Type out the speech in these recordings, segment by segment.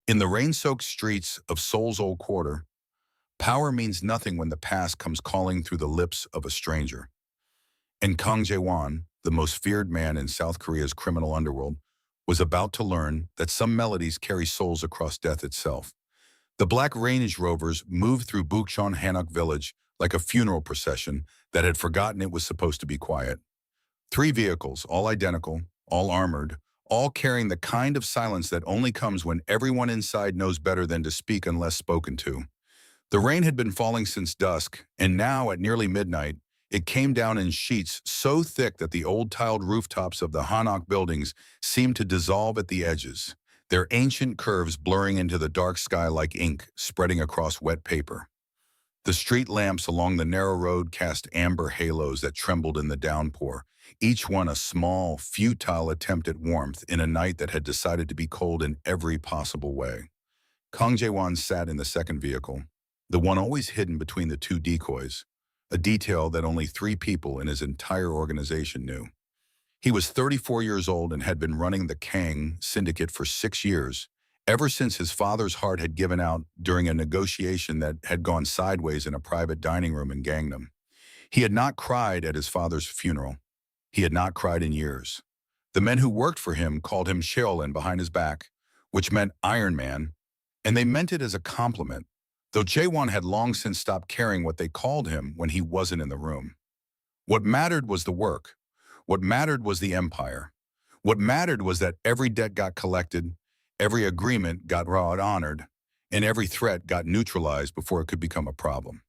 In the rain-soaked streets of Seoul's Old Quarter, power means nothing when the past comes calling through the lips of a stranger. And Kang Jae-won, the most feared man in South Korea's criminal underworld, was about to learn that some melodies carry souls across death itself. The Black Range Rovers moved through Bukchon Hanok village like a funeral procession that had forgotten it was supposed to be quiet. Three vehicles, all identical, all armored, all carrying the kind of silence that only comes when everyone inside knows better than to speak unless spoken to. The rain had been falling since dusk, and now, at nearly midnight, it came down in sheets so thick that the old tiled rooftops of the Hanok buildings seemed to dissolve at the edges, their ancient curves blurring into the dark sky like ink spreading across wet paper. The street lamps along the narrow road cast amber halos that trembled in the downpour, each one a small, futile attempt at warmth in a night that had decided to be cold in every possible way. Kang Jae-won sat in the second vehicle, the one always hidden between the two decoys, a detail that only three people in his entire organization knew. He was 34 years old and had been running the Kang syndicate for 6 years, ever since his father's heart had given out during a negotiation that had gone sideways in a private dining room in Gangnam. He had not cried at his father's funeral. He had not cried in years. The men who worked for him called him Sheolin behind his back, which meant Iron Man, and they meant it as a compliment, though Jae-won had long since stopped caring what they called him when he wasn't in the room. What mattered was the work. What mattered was the empire. What mattered was that every debt got collected, every agreement got honored, and every threat got neutralized before it could become a problem.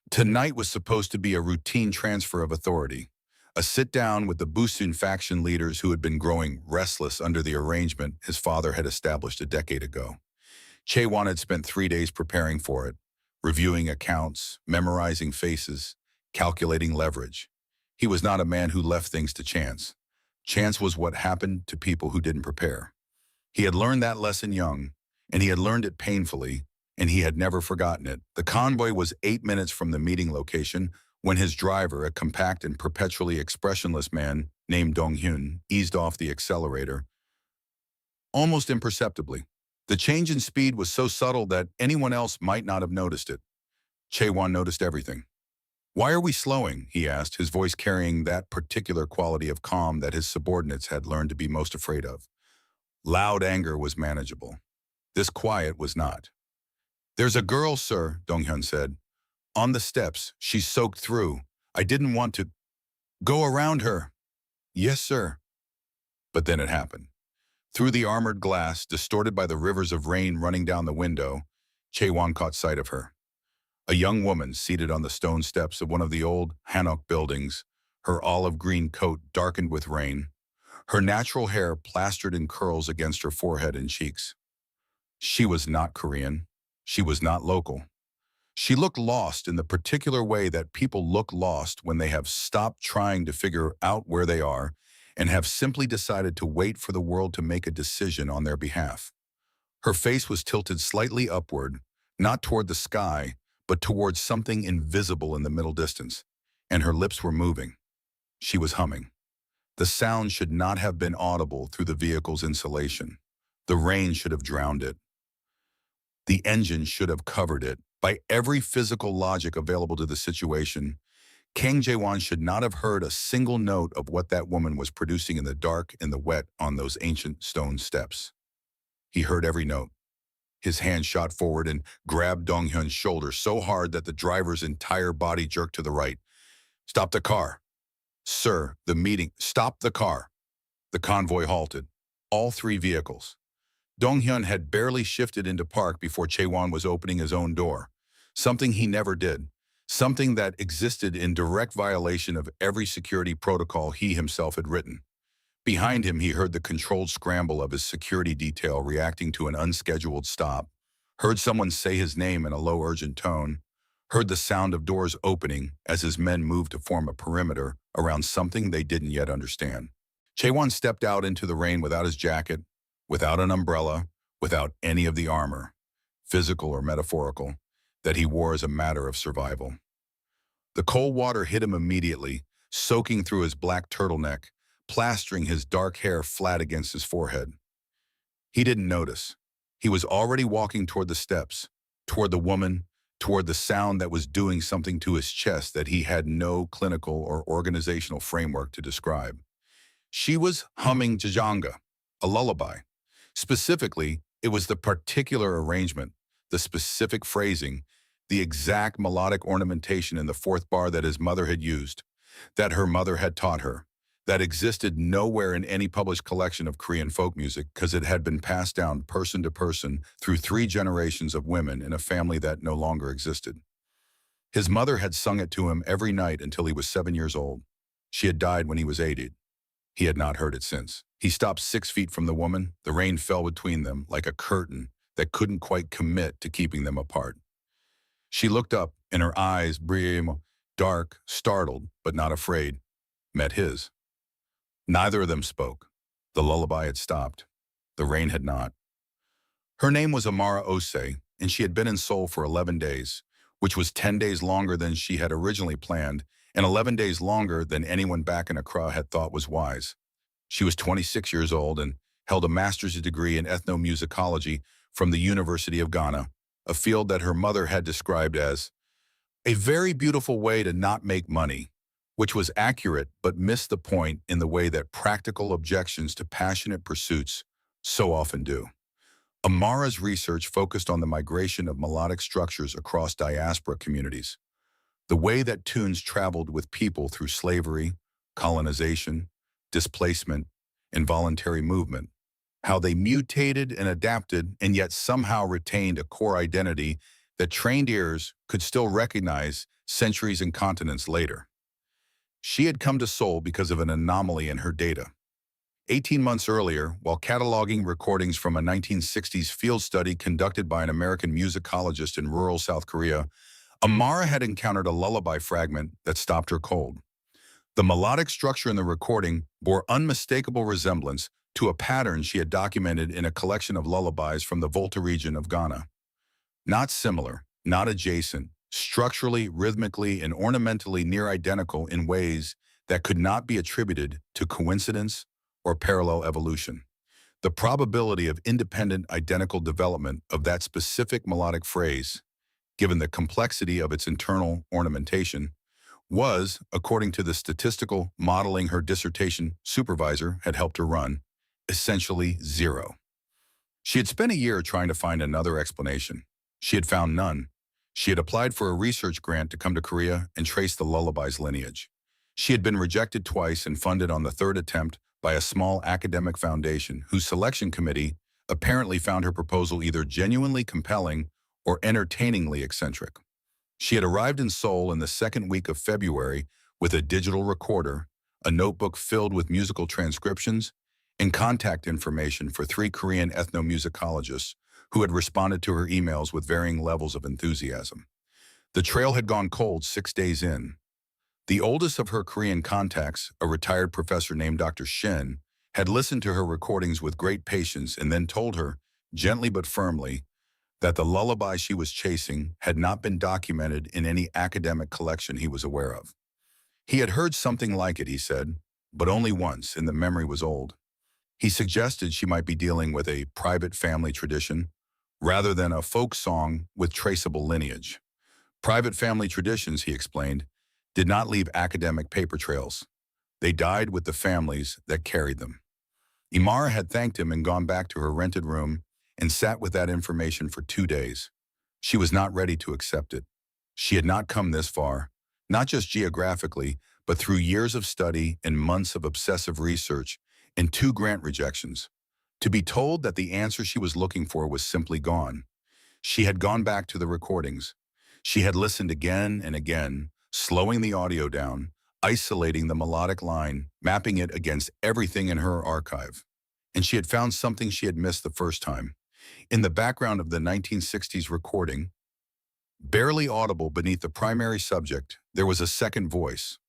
Tonight was supposed to be a routine transfer of authority, a sit-down with the Busun faction leaders who had been growing restless under the arrangement his father had established a decade ago. Chae-won had spent 3 days preparing for it, reviewing accounts, memorizing faces, calculating leverage. He was not a man who left things to chance. Chance was what happened to people who didn't prepare. He had learned that lesson young, and he had learned it painfully, and he had never forgotten it. The convoy was 8 minutes from the meeting location when his driver, a compact and perpetually expressionless man named Dong-hyun, eased off the accelerator, almost imperceptibly. The change in speed was so subtle that anyone else might not have noticed it. Chae-won noticed everything. "Why are we slowing?" he asked, his voice carrying that particular quality of calm that his subordinates had learned to be most afraid of. Loud anger was manageable. This quiet was not. "There's a girl, sir," Dong-hyun said. "On the steps. She's soaked through. I didn't want to go around her." "Yes, sir." But then it happened. Through the armored glass, distorted by the rivers of rain running down the window, Chae-won caught sight of her. A young woman seated on the stone steps of one of the old Hanok buildings, her olive-green coat darkened with rain, her natural hair plastered in curls against her forehead and cheeks. She was not Korean. She was not local. She looked lost in the particular way that people look lost when they have stopped trying to figure out where they are and have simply decided to wait for the world to make a decision on their behalf. Her face was tilted slightly upward, not toward the sky, but towards something invisible in the middle distance, and her lips were moving. She was humming. The sound should not have been audible through the vehicle's insulation. The rain should have drowned it. The engine should have covered it. By every physical logic available to the situation, Kang Jae-won should not have heard a single note of what that woman was producing in the dark and the wet on those ancient stone steps. He heard every note. His hand shot forward and grabbed Dong-hyun's shoulder so hard that the driver's entire body jerked to the right. "Stop the car." "Sir, the meeting." "Stop the car." The convoy halted. All three vehicles. Dong-hyun had barely shifted into park before Chae-won was opening his own door. Something he never did. Something that existed in direct violation of every security protocol he himself had written. Behind him, he heard the controlled scramble of his security detail reacting to an unscheduled stop, heard someone say his name in a low, urgent tone, heard the sound of doors opening as his men moved to form a perimeter around something they didn't yet understand. Chae-won stepped out into the rain without his jacket, without an umbrella, without any of the armor, physical or metaphorical, that he wore as a matter of survival. The cold water hit him immediately, soaking through his black turtleneck, plastering his dark hair flat against his forehead. He didn't notice. He was already walking toward the steps, toward the woman, toward the sound that was doing something to his chest that he had no clinical or organizational framework to describe. She was humming jajanga, a lullaby. Specifically, it was the particular arrangement, the specific phrasing, the exact melodic ornamentation in the fourth bar that his mother had used, that her mother had taught her, that existed nowhere in any published collection of Korean folk music because it had been passed down person to person through 3 generations of women in a family that no longer existed. His mother had sung it to him every night until he was 7 years old. She had died when he was 8. He had not heard it since. He stopped 6 feet from the woman. The rain fell between them like a curtain that couldn't quite commit to keeping them apart. She looked up, and her eyes, dark, startled, but not afraid, met his. Neither of them spoke. The lullaby had stopped. The rain had not. Her name was Amara Osei, and she had been in Seoul for 11 days, which was 10 days longer than she had originally planned, and 11 days longer than anyone back in Accra had thought was wise. She was 26 years old and held a master's degree in ethnomusicology from the University of Ghana, a field that her mother had described as a very beautiful way to not make money, which was accurate but missed the point in the way that practical objections to passionate pursuits so often do. Amara's research focused on the migration of melodic structures across diaspora communities, the way that tunes traveled with people through slavery, colonization, displacement, and voluntary movement, how they mutated and adapted and yet somehow retained a core identity that trained ears could still recognize centuries and continents later. She had come to Seoul because of an anomaly in her data. 18 months earlier, while cataloging recordings from a 1960s field study conducted by an American musicologist in rural South Korea, Amara had encountered a lullaby fragment that stopped her cold. The melodic structure in the recording bore unmistakable resemblance to a pattern she had documented in a collection of lullabies from the Volta region of Ghana. Not similar, not adjacent, structurally, rhythmically, and ornamentally near identical in ways that could not be attributed to coincidence or parallel evolution. The probability of independent identical development of that specific melodic phrase, given the complexity of its internal ornamentation, was, according to the statistical modeling her dissertation supervisor had helped her run, essentially zero. She had spent a year trying to find another explanation. She had found none. She had applied for a research grant to come to Korea and trace the lullaby's lineage. She had been rejected twice and funded on the third attempt by a small academic foundation whose selection committee apparently found her proposal either genuinely compelling or entertainingly eccentric. She had arrived in Seoul in the second week of February with a digital recorder, a notebook filled with musical transcriptions, and contact information for 3 Korean ethnomusicologists who had responded to her emails with varying levels of enthusiasm. The trail had gone cold 6 days in. The oldest of her Korean contacts, a retired professor named Dr. Shin, had listened to her recordings with great patience and then told her, gently but firmly, that the lullaby she was chasing had not been documented in any academic collection he was aware of. He had heard something like it, he said, but only once, and the memory was old. He suggested she might be dealing with a private family tradition, rather than a folk song with traceable lineage. Private family traditions, he explained, did not leave academic paper trails. They died with the families that carried them. Imara had thanked him and gone back to her rented room and sat with that information for 2 days. She was not ready to accept it. She had not come this far, not just geographically, but through years of study and months of obsessive research and 2 grant rejections. To be told that the answer she was looking for was simply gone. She had gone back to the recordings. She had listened again and again, slowing the audio down, isolating the melodic line, mapping it against everything in her archive. And she had found something she had missed the first time. In the background of the 1960s recording, barely audible beneath the primary subject, there was a second voice,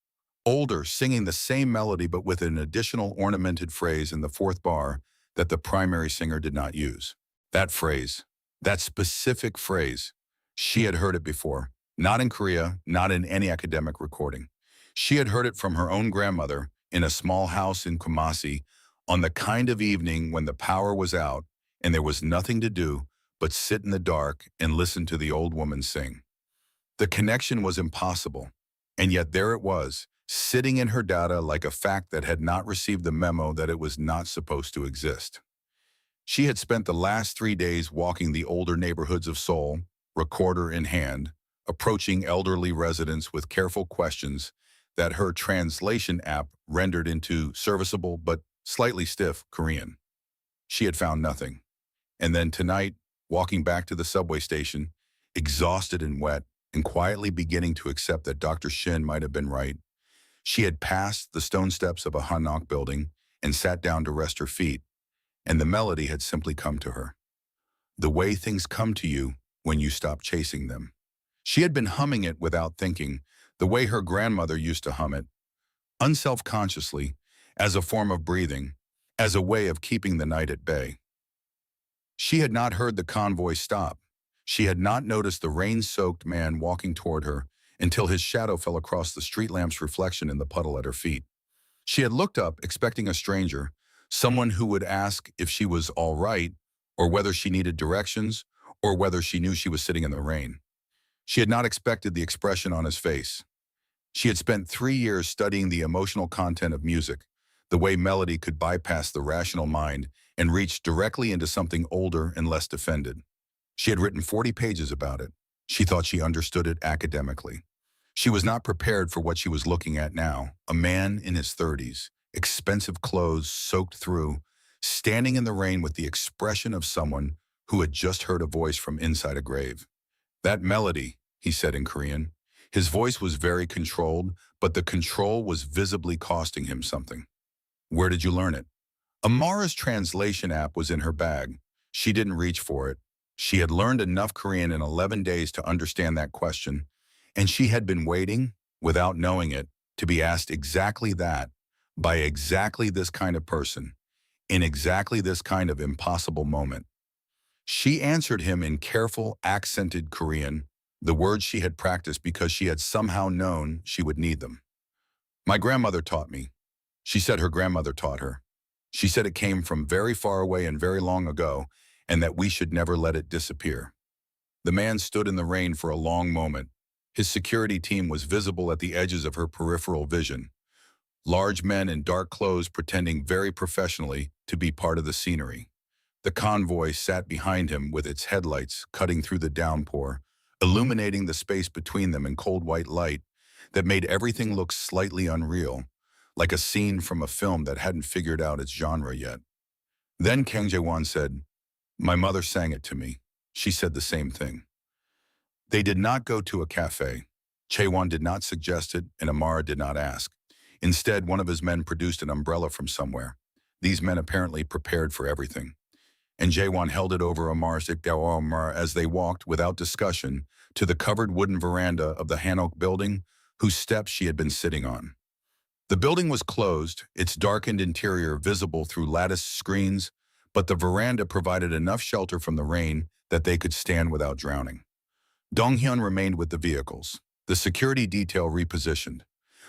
older, singing the same melody but with an additional ornamented phrase in the fourth bar that the primary singer did not use. That phrase, that specific phrase, she had heard it before, not in Korea, not in any academic recording. She had heard it from her own grandmother in a small house in Kumasi on the kind of evening when the power was out and there was nothing to do but sit in the dark and listen to the old woman sing. The connection was impossible, and yet there it was, sitting in her data like a fact that had not received the memo that it was not supposed to exist. She had spent the last 3 days walking the older neighborhoods of Seoul, recorder in hand, approaching elderly residents with careful questions that her translation app rendered into serviceable but slightly stiff Korean. She had found nothing. And then tonight, walking back to the subway station, exhausted and wet, and quietly beginning to accept that Dr. Shin might have been right, she had passed the stone steps of a Hanok building and sat down to rest her feet, and the melody had simply come to her. The way things come to you when you stop chasing them. She had been humming it without thinking, the way her grandmother used to hum it, unself-consciously, as a form of breathing, as a way of keeping the night at bay. She had not heard the convoy stop. She had not noticed the rain-soaked man walking toward her until his shadow fell across the street lamp's reflection in the puddle at her feet. She had looked up, expecting a stranger, someone who would ask if she was all right, or whether she needed directions, or whether she knew she was sitting in the rain. She had not expected the expression on his face. She had spent 3 years studying the emotional content of music, the way melody could bypass the rational mind and reach directly into something older and less defended. She had written 40 pages about it. She thought she understood it academically. She was not prepared for what she was looking at now, a man in his 30s, expensive clothes soaked through, standing in the rain with the expression of someone who had just heard a voice from inside a grave. That melody, he said in Korean. His voice was very controlled, but the control was visibly costing him something. Where did you learn it? Amara's translation app was in her bag. She didn't reach for it. She had learned enough Korean in 11 days to understand that question, and she had been waiting, without knowing it, to be asked exactly that, by exactly this kind of person, in exactly this kind of impossible moment. She answered him in careful, accented Korean, the words she had practiced because she had somehow known she would need them. My grandmother taught me. She said her grandmother taught her. She said it came from very far away and very long ago, and that we should never let it disappear. The man stood in the rain for a long moment. His security team was visible at the edges of her peripheral vision. Large men in dark clothes pretending very professionally to be part of the scenery. The convoy sat behind him with its headlights cutting through the downpour, illuminating the space between them in cold white light that made everything look slightly unreal, like a scene from a film that hadn't figured out its genre yet. Then Kang Jae-won said, "My mother sang it to me." She said the same thing. They did not go to a cafe. Chae-won did not suggest it, and Amara did not ask. Instead, one of his men produced an umbrella from somewhere. These men apparently prepared for everything. And Jae-won held it over Amara's as they walked, without discussion, to the covered wooden veranda of the Hanok building, whose steps she had been sitting on. The building was closed, its darkened interior visible through latticed screens, but the veranda provided enough shelter from the rain that they could stand without drowning. Donghyun remained with the vehicles, the security detail repositioned.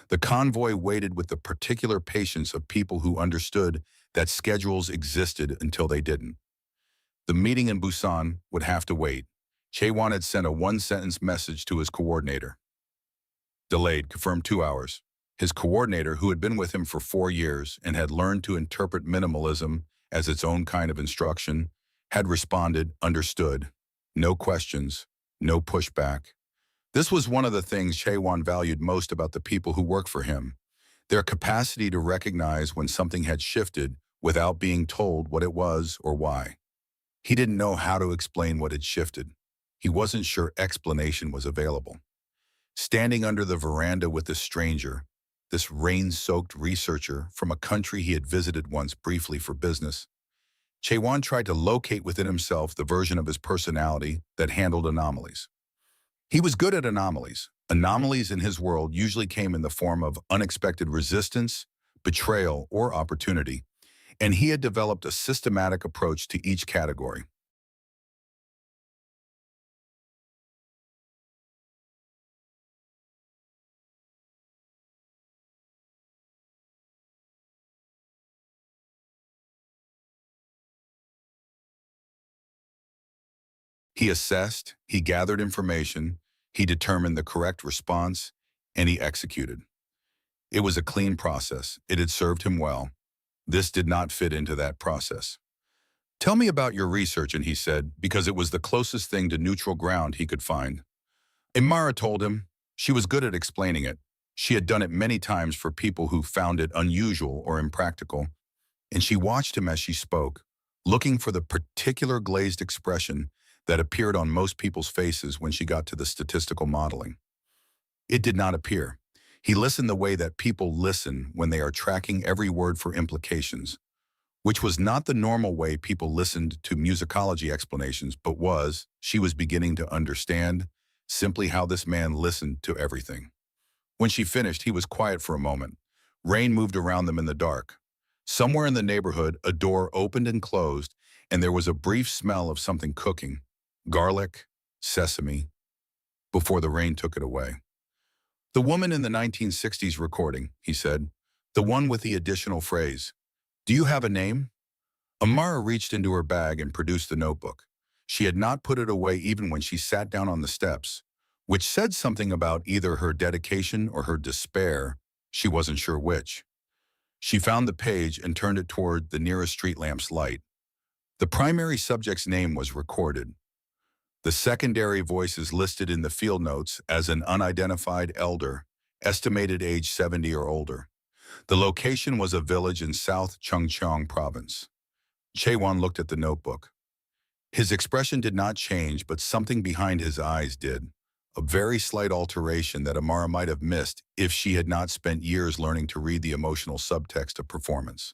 The convoy waited with the particular patience of people who understood that schedules existed until they didn't. The meeting in Busan would have to wait. Chae-won had sent a one-sentence message to his coordinator. Delayed, confirmed 2 hours. His coordinator, who had been with him for 4 years and had learned to interpret minimalism as its own kind of instruction, had responded, understood. No questions, no pushback. This was one of the things Chae-won valued most about the people who work for him, their capacity to recognize when something had shifted without being told what it was or why. He didn't know how to explain what had shifted. He wasn't sure explanation was available. Standing under the veranda with this stranger, this rain-soaked researcher from a country he had visited once briefly for business, Chae-won tried to locate within himself the version of his personality that handled anomalies. He was good at anomalies. Anomalies in his world usually came in the form of unexpected resistance, betrayal, or opportunity, and he had developed a systematic approach to each category. He assessed, he gathered information, he determined the correct response, and he executed. It was a clean process. It had served him well. This did not fit into that process. Tell me about your research, and he said, because it was the closest thing to neutral ground he could find. Imara told him. She was good at explaining it. She had done it many times for people who found it unusual or impractical, and she watched him as she spoke, looking for the particular glazed expression that appeared on most people's faces when she got to the statistical modeling. It did not appear. He listened the way that people listen when they are tracking every word for implications, which was not the normal way people listened to musicology explanations, but she was beginning to understand simply how this man listened to everything. When she finished, he was quiet for a moment. Rain moved around them in the dark. Somewhere in the neighborhood, a door opened and closed, and there was a brief smell of something cooking, garlic, sesame, before the rain took it away. The woman in the 1960s recording, he said, the one with the additional phrase, "Do you have a name?" Amara reached into her bag and produced the notebook. She had not put it away even when she sat down on the steps, which said something about either her dedication or her despair. She wasn't sure which. She found the page and turned it toward the nearest street lamp's light. The primary subject's name was recorded. The secondary voices listed in the field notes as an unidentified elder, estimated age 70 or older. The location was a village in South Chungcheong province. Chaewon looked at the notebook. His expression did not change, but something behind his eyes did. A very slight alteration that Amara might have missed if she had not spent years learning to read the emotional subtext of performance.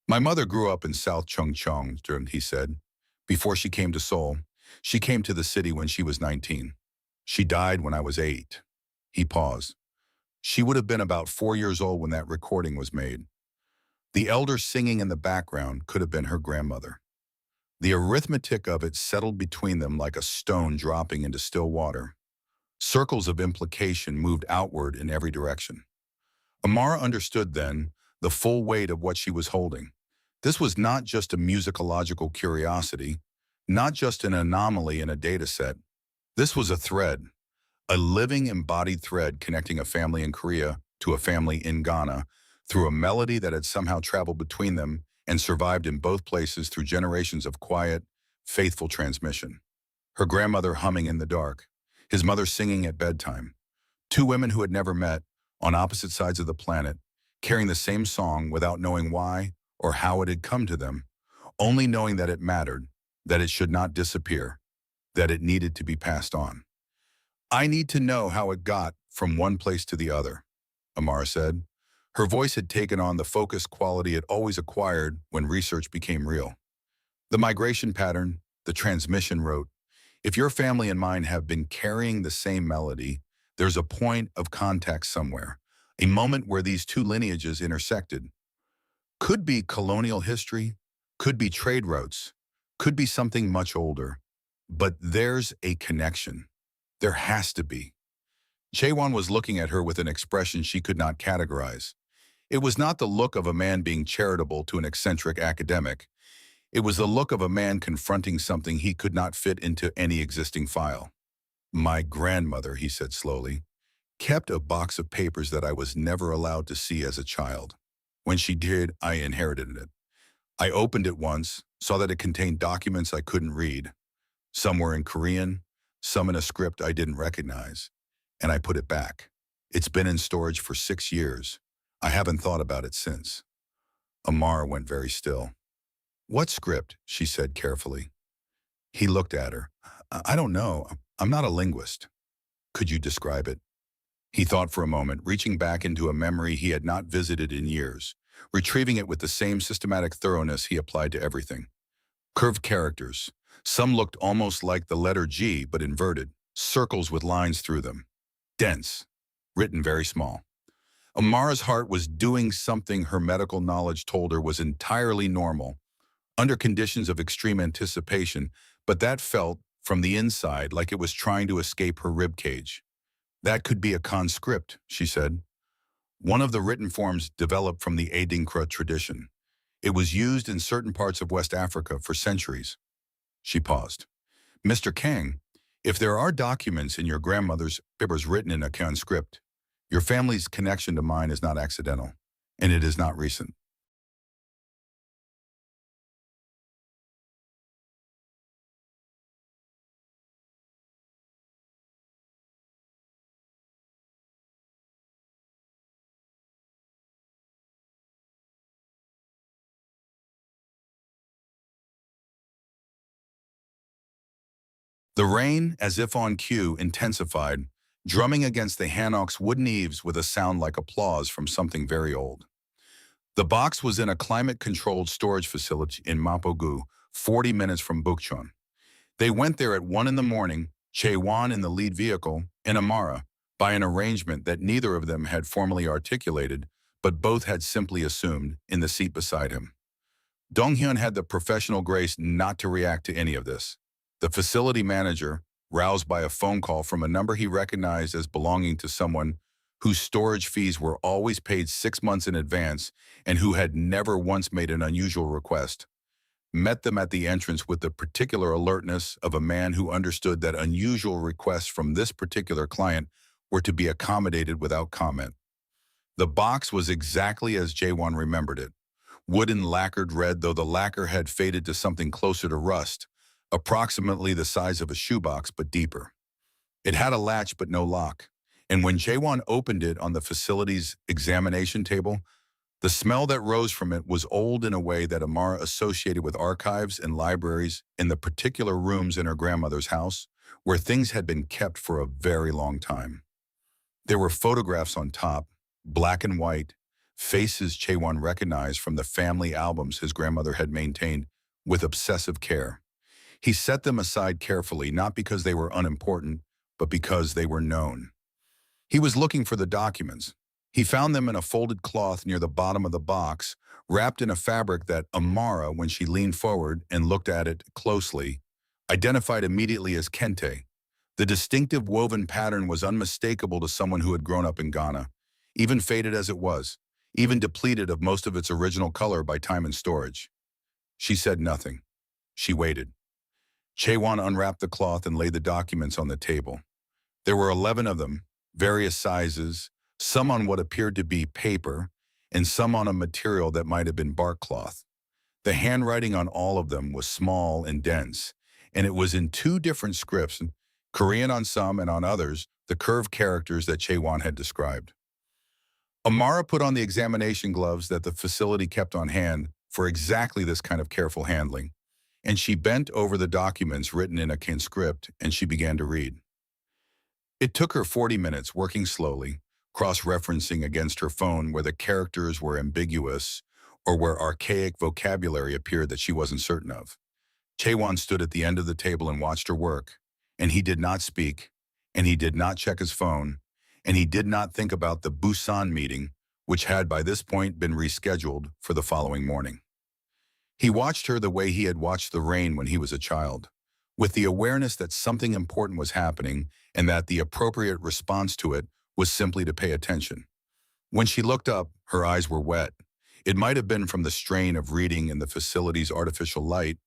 My mother grew up in South Chungcheong, he said. Before she came to Seoul, she came to the city when she was 19. She died when I was 8. He paused. She would have been about 4 years old when that recording was made. The elder singing in the background could have been her grandmother. The arithmetic of it settled between them like a stone dropping into still water. Circles of implication moved outward in every direction. Amara understood then the full weight of what she was holding. This was not just a musicological curiosity, not just an anomaly in a data set. This was a thread, a living embodied thread connecting a family in Korea to a family in Ghana through a melody that had somehow traveled between them and survived in both places through generations of quiet, faithful transmission. Her grandmother humming in the dark, his mother singing at bedtime. Two women who had never met, on opposite sides of the planet, carrying the same song without knowing why or how it had come to them, only knowing that it mattered, that it should not disappear, that it needed to be passed on. I need to know how it got from one place to the other, Amara said. Her voice had taken on the focused quality it always acquired when research became real. The migration pattern, the transmission route. If your family and mine have been carrying the same melody, there's a point of contact somewhere, a moment where these two lineages intersected. Could be colonial history, could be trade routes, could be something much older. But there's a connection. There has to be. Chaewon was looking at her with an expression she could not categorize. It was not the look of a man being charitable to an eccentric academic. It was the look of a man confronting something he could not fit into any existing file. My grandmother, he said slowly, kept a box of papers that I was never allowed to see as a child. When she did, I inherited it. I opened it once, saw that it contained documents I couldn't read. Some were in Korean, some in a script I didn't recognize, and I put it back. It's been in storage for 6 years. I haven't thought about it since. Amara went very still. What script? She said carefully. He looked at her. I don't know. I'm not a linguist. Could you describe it? He thought for a moment, reaching back into a memory he had not visited in years, retrieving it with the same systematic thoroughness he applied to everything. Curved characters. Some looked almost like the letter G, but inverted, circles with lines through them. Dense, written very small. Amara's heart was doing something her medical knowledge told her was entirely normal, under conditions of extreme anticipation, but that felt, from the inside, like it was trying to escape her ribcage. That could be a conscript, she said. One of the written forms developed from the Adinkra tradition. It was used in certain parts of West Africa for centuries. She paused. Mr. Kang, if there are documents in your grandmother's papers written in a Khan script, your family's connection to mine is not accidental, and it is not recent. The rain, as if on cue, intensified, drumming against the Hanok's wooden eaves with a sound like applause from something very old. The box was in a climate-controlled storage facility in Mapogu, 40 minutes from Bukchon. They went there at 1 in the morning, Chewan in the lead vehicle, and Amara, by an arrangement that neither of them had formally articulated, but both had simply assumed, in the seat beside him. Donghyun had the professional grace not to react to any of this. The facility manager, roused by a phone call from a number he recognized as belonging to someone whose storage fees were always paid 6 months in advance and who had never once made an unusual request, met them at the entrance with the particular alertness of a man who understood that unusual requests from this particular client were to be accommodated without comment. The box was exactly as Jaewon remembered it, wooden lacquered red, though the lacquer had faded to something closer to rust, approximately the size of a shoebox but deeper. It had a latch but no lock, and when Jaewon opened it on the facility's examination table, the smell that rose from it was old in a way that Amara associated with archives and libraries in the particular rooms in her grandmother's house, where things had been kept for a very long time. There were photographs on top, black and white, faces Chaewon recognized from the family albums his grandmother had maintained with obsessive care. He set them aside carefully, not because they were unimportant, but because they were known. He was looking for the documents. He found them in a folded cloth near the bottom of the box, wrapped in a fabric that Amara, when she leaned forward and looked at it closely, identified immediately as kente. The distinctive woven pattern was unmistakable to someone who had grown up in Ghana, even faded as it was, even depleted of most of its original color by time and storage. She said nothing. She waited. Chaewon unwrapped the cloth and laid the documents on the table. There were 11 of them, various sizes, some on what appeared to be paper, and some on a material that might have been bark cloth. The handwriting on all of them was small and dense, and it was in two different scripts, Korean on some and on others, the curved characters that Chaewon had described. Amara put on the examination gloves that the facility kept on hand for exactly this kind of careful handling, and she bent over the documents written in a Kin script, and she began to read. It took her 40 minutes, working slowly, cross-referencing against her phone where the characters were ambiguous or where archaic vocabulary appeared that she wasn't certain of. Chaewon stood at the end of the table and watched her work, and he did not speak, and he did not check his phone, and he did not think about the Busan meeting, which had by this point been rescheduled for the following morning. He watched her the way he had watched the rain when he was a child, with the awareness that something important was happening and that the appropriate response to it was simply to pay attention. When she looked up, her eyes were wet. It might have been from the strain of reading in the facility's artificial light,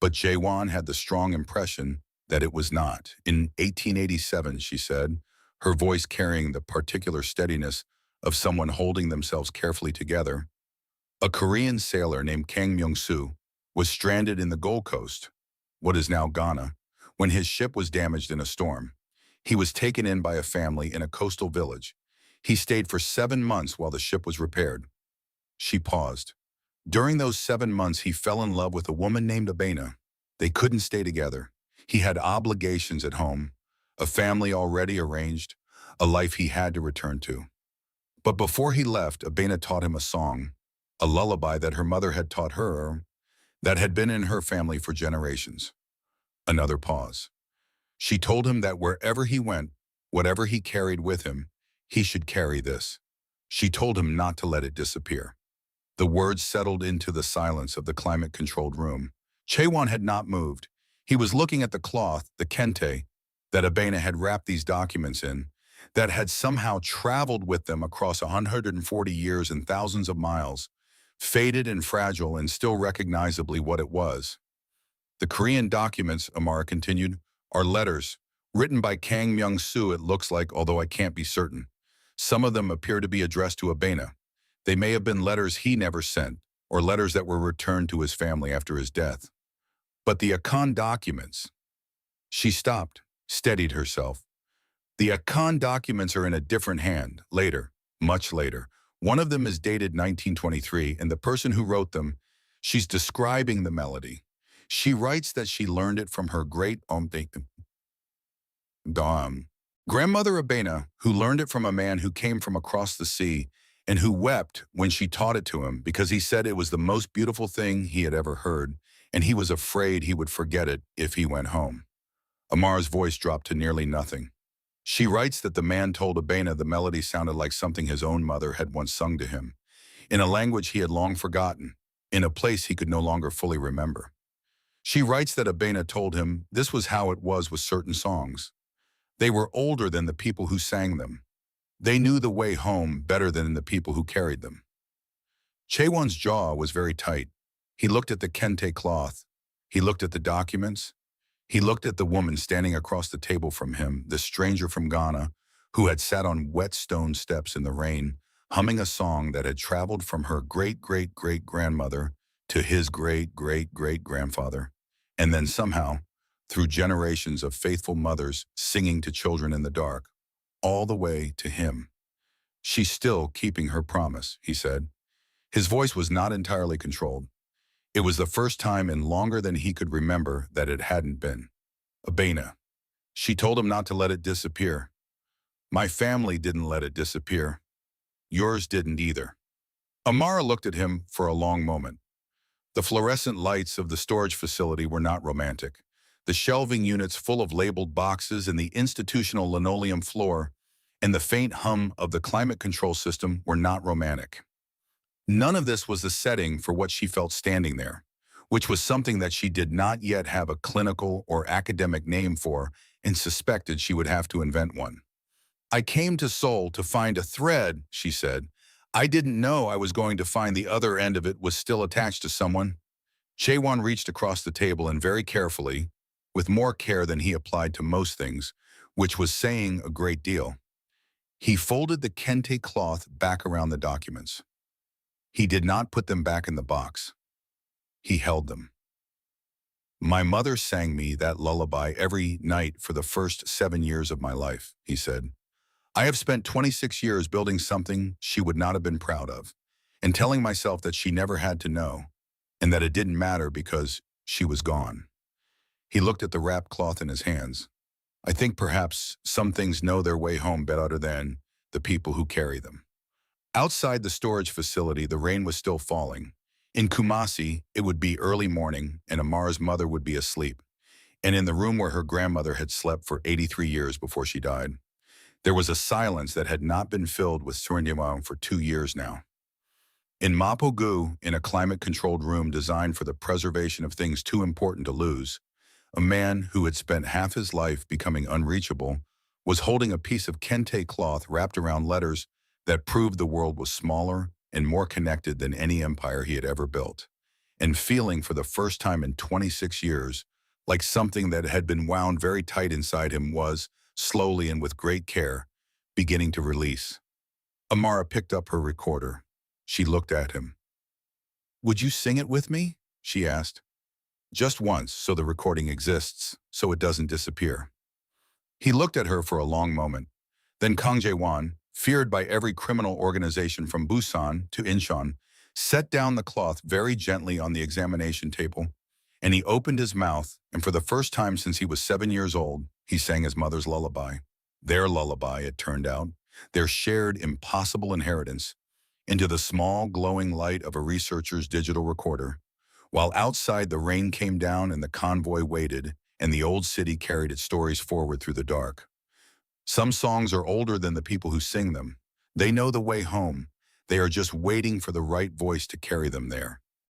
but Jaewon had the strong impression that it was not. In 1887, she said, her voice carrying the particular steadiness of someone holding themselves carefully together, a Korean sailor named Kang Myung-soo was stranded in the Gold Coast, what is now Ghana, when his ship was damaged in a storm. He was taken in by a family in a coastal village. He stayed for 7 months while the ship was repaired. She paused. During those 7 months, he fell in love with a woman named Abena. They couldn't stay together. He had obligations at home, a family already arranged, a life he had to return to. But before he left, Abena taught him a song, a lullaby that her mother had taught her, that had been in her family for generations. Another pause. She told him that wherever he went, whatever he carried with him, he should carry this. She told him not to let it disappear. The words settled into the silence of the climate-controlled room. Chaewon had not moved. He was looking at the cloth, the kente, that Abena had wrapped these documents in, that had somehow traveled with them across 140 years and thousands of miles, faded and fragile and still recognizably what it was. The Korean documents, Amara continued, are letters, written by Kang Myung-soo it looks like, although I can't be certain. Some of them appear to be addressed to Abena. They may have been letters he never sent, or letters that were returned to his family after his death. But the Akan documents... She stopped, steadied herself. The Akan documents are in a different hand, later, much later. One of them is dated 1923, and the person who wrote them, she's describing the melody. She writes that she learned it from her grandmother Abena, who learned it from a man who came from across the sea and who wept when she taught it to him because he said it was the most beautiful thing he had ever heard, and he was afraid he would forget it if he went home. Amar's voice dropped to nearly nothing. She writes that the man told Abena the melody sounded like something his own mother had once sung to him, in a language he had long forgotten, in a place he could no longer fully remember. She writes that Abena told him this was how it was with certain songs. They were older than the people who sang them. They knew the way home better than the people who carried them. Chaewon's jaw was very tight. He looked at the kente cloth. He looked at the documents. He looked at the woman standing across the table from him, this stranger from Ghana, who had sat on wet stone steps in the rain, humming a song that had traveled from her great-great-great-grandmother to his great-great-great-grandfather, and then somehow, through generations of faithful mothers singing to children in the dark, all the way to him. She's still keeping her promise, he said. His voice was not entirely controlled. It was the first time in longer than he could remember that it hadn't been. Abena. She told him not to let it disappear. My family didn't let it disappear. Yours didn't either. Amara looked at him for a long moment. The fluorescent lights of the storage facility were not romantic. The shelving units full of labeled boxes and the institutional linoleum floor and the faint hum of the climate control system were not romantic. None of this was the setting for what she felt standing there, which was something that she did not yet have a clinical or academic name for and suspected she would have to invent one. I came to Seoul to find a thread, she said. I didn't know I was going to find the other end of it was still attached to someone. Chaewon reached across the table and very carefully, with more care than he applied to most things, which was saying a great deal, he folded the kente cloth back around the documents. He did not put them back in the box. He held them. My mother sang me that lullaby every night for the first 7 years of my life, he said. I have spent 26 years building something she would not have been proud of, and telling myself that she never had to know, and that it didn't matter because she was gone. He looked at the wrapped cloth in his hands. I think perhaps some things know their way home better than the people who carry them. Outside the storage facility, the rain was still falling. In Kumasi, it would be early morning, and Amara's mother would be asleep. And in the room where her grandmother had slept for 83 years before she died, there was a silence that had not been filled with Suriname for 2 years now. In Mapogu, in a climate-controlled room designed for the preservation of things too important to lose, a man who had spent half his life becoming unreachable was holding a piece of kente cloth wrapped around letters that proved the world was smaller and more connected than any empire he had ever built, and feeling for the first time in 26 years like something that had been wound very tight inside him was, slowly and with great care, beginning to release. Amara picked up her recorder. She looked at him. Would you sing it with me? She asked. Just once, so the recording exists, so it doesn't disappear. He looked at her for a long moment. Then Kang Jae-won, feared by every criminal organization from Busan to Incheon, set down the cloth very gently on the examination table, and he opened his mouth, and for the first time since he was 7 years old, he sang his mother's lullaby. Their lullaby, it turned out, their shared impossible inheritance, into the small glowing light of a researcher's digital recorder, while outside the rain came down and the convoy waited, and the old city carried its stories forward through the dark. Some songs are older than the people who sing them. They know the way home. They are just waiting for the right voice to carry them there.